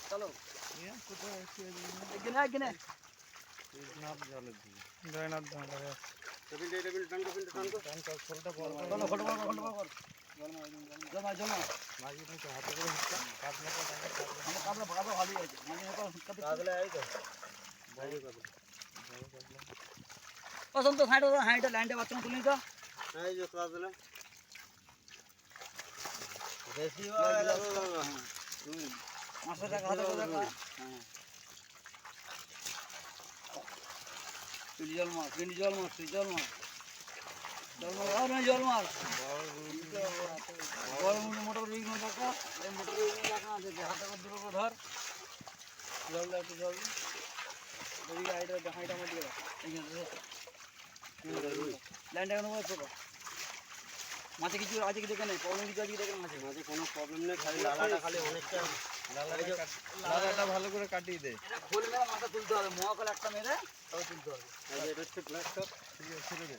চলো জয়নাথ ধান পছন্দ হাঁড়িটা লাইনটা বাচ্চা তুলি তো মাছটা দেখা হাতে দেখা জল মাছ জল মাছ জল মাছ জল মাছ বড় মোটর রুই টাকা এই মোটর রুই টাকা আছে হাতে করে দুটো ধর জল দাও একটু জল ওই আইটা হাইটা আমার দিয়ে লাইনটা কেন বলছো মাঝে কিছু আছে কি দেখে নেই প্রবলেম কিছু আছে কি দেখে মাঝে মাঝে কোনো প্রবলেম নেই, খালি লালাটা খালি অনেকটা লালাটা ভালো করে কাটিয়ে দে। এটা খোল মেরে মাথা তুলতে হবে মহাকাল একটা মেরে তবে তুলতে হবে। এটা হচ্ছে ব্ল্যাক টপ। ঠিক আছে ছেড়ে দে।